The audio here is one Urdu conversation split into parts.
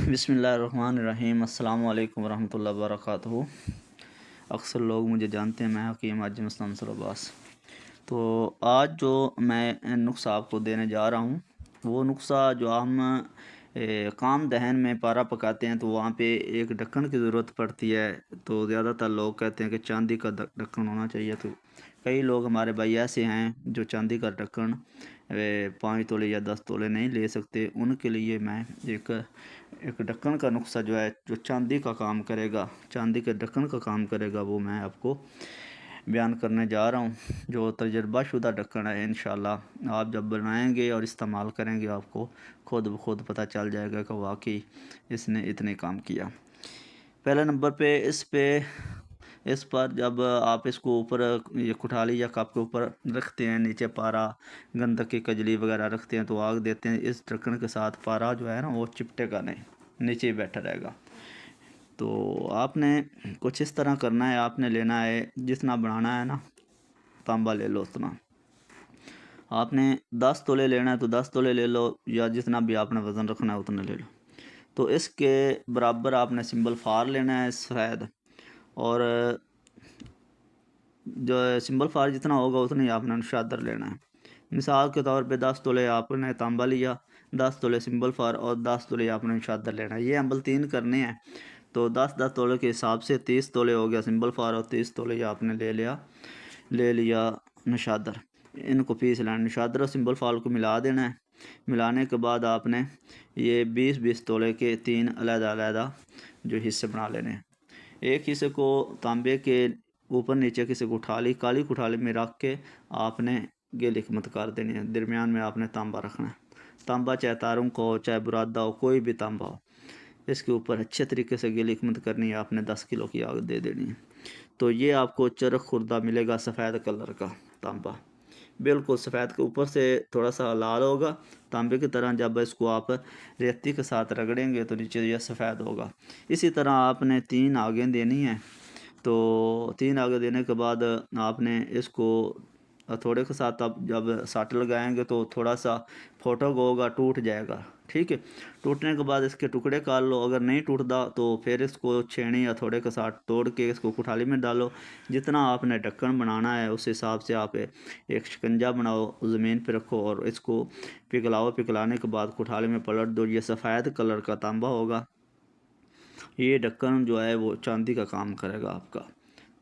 بسم اللہ الرحمن الرحیم۔ السلام علیکم ورحمۃ اللہ وبرکاتہ۔ اکثر لوگ مجھے جانتے ہیں، میں حکیم حاجی مسلم منصور عباس۔ تو آج جو میں نسخہ آپ کو دینے جا رہا ہوں، وہ نسخہ جو ہم کام دہن میں پارا پکاتے ہیں تو وہاں پہ ایک ڈھکن کی ضرورت پڑتی ہے۔ تو زیادہ تر لوگ کہتے ہیں کہ چاندی کا ڈھکن ہونا چاہیے، تو کئی لوگ ہمارے بھائی ایسے ہیں جو چاندی کا ڈھکن 5 تولے یا 10 تولے نہیں لے سکتے۔ ان کے لیے میں ایک ڈھکن کا نسخہ جو ہے، جو چاندی کا کام کرے گا، چاندی کے ڈھکن کا کام کرے گا، وہ میں آپ کو بیان کرنے جا رہا ہوں، جو تجربہ شدہ ڈھکن ہے۔ انشاءاللہ آپ جب بنائیں گے اور استعمال کریں گے، آپ کو خود بخود پتہ چل جائے گا کہ واقعی اس نے اتنے کام کیا۔ پہلے نمبر پہ اس پر جب آپ اس کو اوپر یہ کٹھالی یا کپ کے اوپر رکھتے ہیں، نیچے پارا گندک کی کجلی وغیرہ رکھتے ہیں تو آگ دیتے ہیں، اس ڈھکن کے ساتھ پارا جو ہے نا وہ چپٹے گا نہیں، نیچے ہی بیٹھا رہے گا۔ تو آپ نے کچھ اس طرح کرنا ہے، آپ نے لینا ہے جتنا بنانا ہے نا، تانبا لے لو اتنا۔ آپ نے 10 تولے لینا ہے تو 10 تولے لے لو، یا جتنا بھی آپ نے وزن رکھنا ہے اتنا لے لو۔ تو اس کے برابر آپ نے سمبل فار لینا ہے سفید، اور جو سمبل فار جتنا ہوگا اتنا ہی آپ نے نشادر لینا ہے۔ مثال کے طور پہ 10 تولے آپ نے تانبا لیا، 10 تولے سمبل فار اور 10 تولے آپ نے نشادر لینا ہے۔ یہ عمل 3 کرنے ہیں، تو 10 تولے کے حساب سے 30 تولے ہو گیا سمبل فار، اور 30 تولے آپ نے لے لیا نشادر۔ ان کو پیس لینا، نشادر اور سمبل فار کو ملا دینا ہے۔ ملانے کے بعد آپ نے یہ 20 تولے کے 3 علیحدہ علیحدہ جو حصے بنا لینے ہیں۔ ایک حصے کو تانبے کے اوپر نیچے کسی کالی کٹھالی میں رکھ کے آپ نے گیل حکمت کر دینی ہے۔ درمیان میں آپ نے تانبا رکھنا ہے، تانبا چاہے تارنک ہو چاہے برادہ ہو، کوئی بھی تانبا ہو، اس کے اوپر اچھے طریقے سے گیل حکمت کرنی ہے۔ آپ نے 10 کلو کی آگ دے دینی ہے، تو یہ آپ کو چرخ خوردہ ملے گا سفید کلر کا تانبا، بالکل سفید کے اوپر سے تھوڑا سا لال ہوگا تانبے کی طرح۔ جب اس کو آپ ریتی کے ساتھ رگڑیں گے تو نیچے یہ سفید ہوگا۔ اسی طرح آپ نے 3 آگیں دینی ہیں۔ تو 3 آگے دینے کے بعد آپ نے اس کو تھوڑے کے ساتھ آپ جب ساٹھ لگائیں گے تو تھوڑا سا پھوٹک ہوگا، ٹوٹ جائے گا، ٹھیک ہے۔ ٹوٹنے کے بعد اس کے ٹکڑے کر لو، اگر نہیں ٹوٹتا تو پھر اس کو چھینی یا تھوڑے کے ساتھ توڑ کے اس کو کٹھالی میں ڈالو۔ جتنا آپ نے ڈھکن بنانا ہے اس حساب سے آپ ایک شکنجا بناؤ، زمین پہ رکھو اور اس کو پگھلاؤ۔ پگھلانے کے بعد کٹھالی میں پلٹ دو، یہ سفید کلر کا تانبا ہوگا۔ یہ ڈھکن جو ہے وہ چاندی کا کام کرے گا آپ کا۔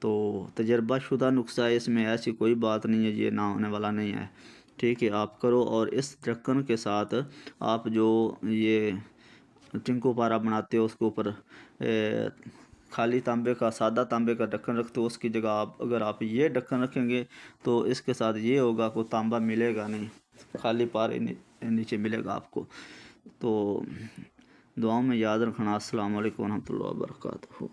تو تجربہ شدہ نسخہ ہے، اس میں ایسی کوئی بات نہیں ہے یہ نہ ہونے والا نہیں ہے، ٹھیک ہے۔ آپ کرو، اور اس ڈھکن کے ساتھ آپ جو یہ ٹنکو پارا بناتے ہو اس کے اوپر خالی تانبے کا، سادہ تانبے کا ڈھکن رکھتے ہو، اس کی جگہ اگر آپ یہ ڈھکن رکھیں گے تو اس کے ساتھ یہ ہوگا کوئی تانبا ملے گا نہیں، خالی پارے نیچے ملے گا آپ کو۔ تو دعاؤں میں یاد رکھنا۔ السلام علیکم ورحمۃ اللہ وبرکاتہ۔